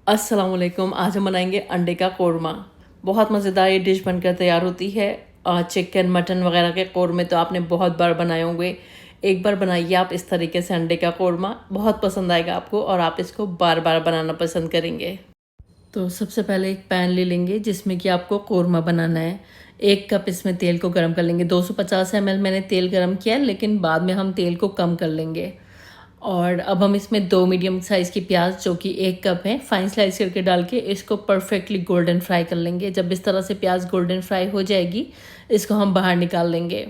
अस्सलाम वालेकुम। आज हम बनाएंगे अंडे का कोरमा। बहुत मज़ेदार ये डिश बनकर तैयार होती है। चिकन मटन वगैरह के कोरमे तो आपने बहुत बार बनाए होंगे। एक बार बनाइए आप इस तरीके से अंडे का कोरमा, बहुत पसंद आएगा आपको और आप इसको बार बार बनाना पसंद करेंगे। तो सबसे पहले एक पैन ले लेंगे जिसमें कि आपको कोरमा बनाना है। 1 कप इसमें तेल को गर्म कर लेंगे। 250 ml मैंने तेल गर्म किया है, लेकिन बाद में हम तेल को कम कर लेंगे। और अब हम इसमें 2 मीडियम साइज़ की प्याज, जो कि 1 कप है, फाइन स्लाइस करके डाल के इसको परफेक्टली गोल्डन फ्राई कर लेंगे। जब इस तरह से प्याज गोल्डन फ्राई हो जाएगी, इसको हम बाहर निकाल लेंगे।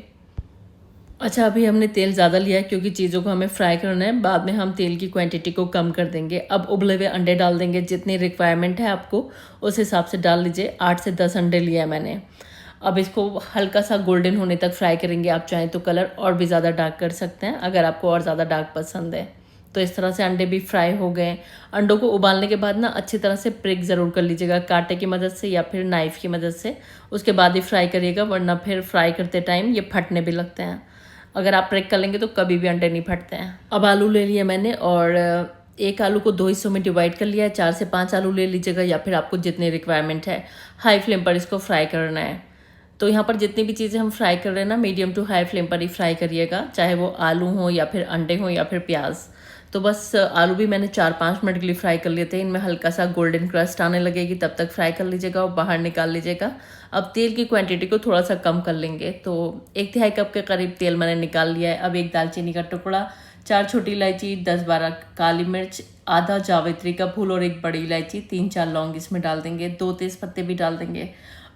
अच्छा, अभी हमने तेल ज़्यादा लिया है क्योंकि चीज़ों को हमें फ्राई करना है। बाद में हम तेल की क्वांटिटी को कम कर देंगे। अब उबले हुए अंडे डाल देंगे। जितनी रिक्वायरमेंट है आपको उस हिसाब से डाल लीजिए। 8 से 10 अंडे लिया है मैंने। अब इसको हल्का सा गोल्डन होने तक फ्राई करेंगे। आप चाहें तो कलर और भी ज़्यादा डार्क कर सकते हैं अगर आपको और ज़्यादा डार्क पसंद है। तो इस तरह से अंडे भी फ्राई हो गए। अंडों को उबालने के बाद ना अच्छी तरह से प्रिक ज़रूर कर लीजिएगा, कांटे की मदद से या फिर नाइफ़ की मदद से। उसके बाद ही फ्राई करिएगा, वरना फिर फ्राई करते टाइम ये फटने भी लगते हैं। अगर आप प्रिक कर लेंगे तो कभी भी अंडे नहीं फटते हैं। अब आलू ले लिया मैंने और एक आलू को 2 हिस्सों में डिवाइड कर लिया है। 4 से 5 आलू ले लीजिएगा या फिर आपको जितनी रिक्वायरमेंट है। हाई फ्लेम पर इसको फ्राई करना है। तो यहाँ पर जितनी भी चीज़ें हम फ्राई कर रहे हैं ना, मीडियम टू हाई फ्लेम पर ही फ्राई करिएगा, चाहे वो आलू हो या फिर अंडे हो या फिर प्याज। तो बस आलू भी मैंने 4-5 मिनट के लिए फ्राई कर लिए थे। इनमें हल्का सा गोल्डन क्रस्ट आने लगेगी, तब तक फ्राई कर लीजिएगा और बाहर निकाल लीजिएगा। अब तेल की क्वांटिटी को थोड़ा सा कम कर लेंगे। तो 1/3 कप के करीब तेल मैंने निकाल लिया है। अब एक दालचीनी का टुकड़ा, 4 छोटी इलायची, 10-12 काली मिर्च, आधा जावित्री का फूल और एक बड़ी इलायची, 3-4 लौंग इसमें डाल देंगे, 2 तेज पत्ते भी डाल देंगे।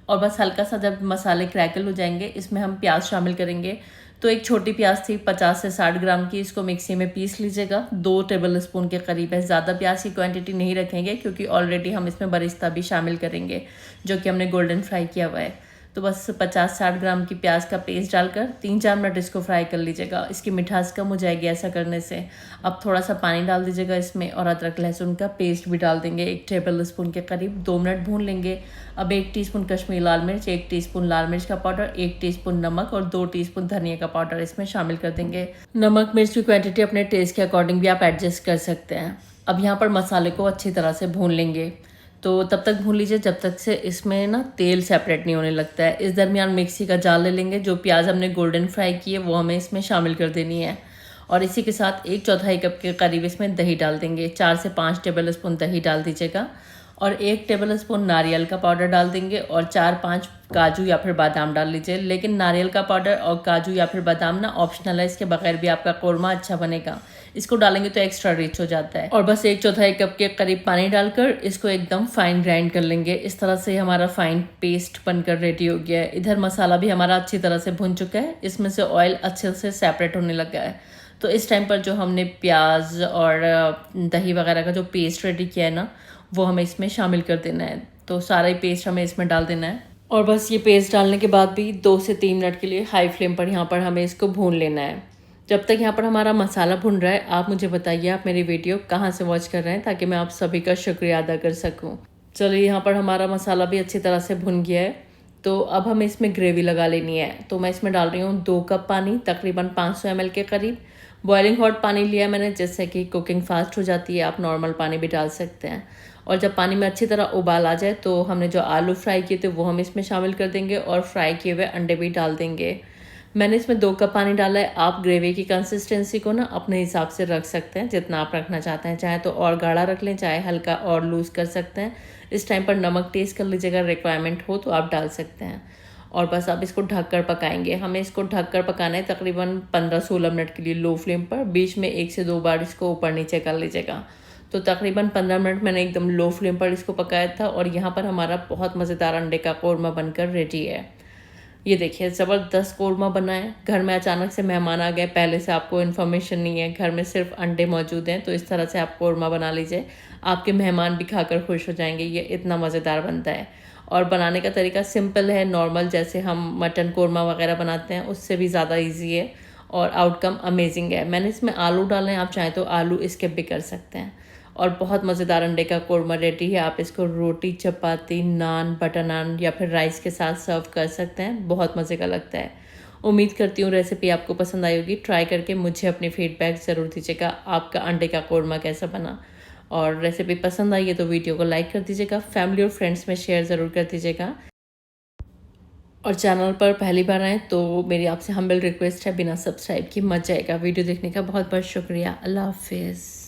और बस हल्का सा जब मसाले क्रैकल हो जाएंगे, इसमें हम प्याज शामिल करेंगे। तो एक छोटी प्याज थी 50 से 60 ग्राम की, इसको मिक्सी में पीस लीजिएगा। 2 टेबल स्पून के करीब है। ज़्यादा प्याज की क्वांटिटी नहीं रखेंगे क्योंकि ऑलरेडी हम इसमें बरिस्ता भी शामिल करेंगे, जो कि हमने गोल्डन फ्राई किया हुआ है। तो बस 50-60 ग्राम की प्याज का पेस्ट डालकर 3-4 मिनट इसको फ्राई कर लीजिएगा। इसकी मिठास कम हो जाएगी ऐसा करने से। अब थोड़ा सा पानी डाल दीजिएगा इसमें और अदरक लहसुन का पेस्ट भी डाल देंगे 1 टेबल स्पून के करीब। 2 मिनट भून लेंगे। अब 1 टीस्पून कश्मीरी लाल मिर्च, 1 टीस्पून लाल मिर्च का पाउडर, 1 टीस्पून नमक और 2 टीस्पून धनिया का पाउडर इसमें शामिल कर देंगे। नमक मिर्च की क्वांटिटी अपने टेस्ट के अकॉर्डिंग भी आप एडजस्ट कर सकते हैं। अब यहाँ पर मसाले को अच्छी तरह से भून लेंगे। तो तब तक भून लीजिए जब तक से इसमें ना तेल सेपरेट नहीं होने लगता है। इस दरमियान मिक्सी का जार ले लेंगे। जो प्याज हमने गोल्डन फ्राई की है वो हमें इसमें शामिल कर देनी है। और इसी के साथ 1/4 कप के करीब इसमें दही डाल देंगे। 4 से 5 टेबल स्पून दही डाल दीजिएगा। और 1 टेबल स्पून नारियल का पाउडर डाल देंगे और 4-5 काजू या फिर बादाम डाल लीजिए। लेकिन नारियल का पाउडर और काजू या फिर बादाम ना ऑप्शनल है, इसके बगैर भी आपका कोरमा अच्छा बनेगा। इसको डालेंगे तो एक्स्ट्रा रिच हो जाता है। और बस 1/4 कप के करीब पानी डालकर इसको एकदम फाइन ग्राइंड कर लेंगे। इस तरह से हमारा फाइन पेस्ट बनकर रेडी हो गया है। इधर मसाला भी हमारा अच्छी तरह से भुन चुका है। इसमें से ऑयल अच्छे से सेपरेट होने लगा है। तो इस टाइम पर जो हमने प्याज और दही वगैरह का जो पेस्ट रेडी किया है ना, वो हमें इसमें शामिल कर देना है। तो सारा ही पेस्ट हमें इसमें डाल देना है। और बस ये पेस्ट डालने के बाद भी 2 से 3 मिनट के लिए हाई फ्लेम पर यहाँ पर हमें इसको भून लेना है। जब तक यहाँ पर हमारा मसाला भुन रहा है, आप मुझे बताइए आप मेरी वीडियो कहाँ से वॉच कर रहे हैं, ताकि मैं आप सभी का शुक्रिया अदा कर सकूँ। चलिए, यहाँ पर हमारा मसाला भी अच्छी तरह से भुन गया है। तो अब हमें इसमें ग्रेवी लगा लेनी है। तो मैं इसमें डाल रही हूँ 2 कप पानी, तकरीबन 500 ml के करीब। बॉइलिंग हॉट पानी लिया मैंने, जिससे कि कुकिंग फास्ट हो जाती है। आप नॉर्मल पानी भी डाल सकते हैं। और जब पानी में अच्छी तरह उबाल आ जाए तो हमने जो आलू फ्राई किए थे वो हम इसमें शामिल कर देंगे और फ्राई किए हुए अंडे भी डाल देंगे। मैंने इसमें 2 कप पानी डाला है। आप ग्रेवी की कंसिस्टेंसी को ना अपने हिसाब से रख सकते हैं, जितना आप रखना चाहते हैं। चाहे तो और गाढ़ा रख लें, चाहे हल्का और लूज़ कर सकते हैं। इस टाइम पर नमक टेस्ट कर लीजिएगा, रिक्वायरमेंट हो तो आप डाल सकते हैं। और बस अब इसको ढककर पकाएंगे। हमें इसको ढककर पकाना है तकरीबन 15-16 मिनट के लिए लो फ्लेम पर। बीच में 1 से 2 बार इसको ऊपर नीचे कर लीजिएगा। तो तकरीबन 15 मिनट मैंने एकदम लो फ्लेम पर इसको पकाया था। और यहाँ पर हमारा बहुत मज़ेदार अंडे का कोरमा बनकर रेडी है। ये देखिए, ज़बरदस्त कोरमा बना है। घर में अचानक से मेहमान आ गए, पहले से आपको इन्फॉर्मेशन नहीं है, घर में सिर्फ अंडे मौजूद हैं, तो इस तरह से आप कोरमा बना लीजिए। आपके मेहमान भी खाकर खुश हो जाएंगे। ये इतना मज़ेदार बनता है। और बनाने का तरीका सिंपल है, नॉर्मल जैसे हम मटन कोरमा वगैरह बनाते हैं उससे भी ज़्यादा ईजी है और आउटकम अमेजिंग है। मैंने इसमें आलू डाले हैं, आप चाहें तो आलू स्किप भी कर सकते हैं। और बहुत मज़ेदार अंडे का कोरमा रेडी है। आप इसको रोटी, चपाती, नान, बटर नान या फिर राइस के साथ सर्व कर सकते हैं। बहुत मज़े का लगता है। उम्मीद करती हूँ रेसिपी आपको पसंद आई होगी। ट्राई करके मुझे अपनी फीडबैक ज़रूर दीजिएगा, आपका अंडे का कोरमा कैसा बना। और रेसिपी पसंद आई है तो वीडियो को लाइक कर दीजिएगा, फैमिली और फ्रेंड्स में शेयर ज़रूर कर दीजिएगा। और चैनल पर पहली बार आएँ तो मेरी आपसे हम्बल रिक्वेस्ट है, बिना सब्सक्राइब किए मत जाएगा। वीडियो देखने का बहुत बहुत शुक्रिया। अल्लाह हाफिज़।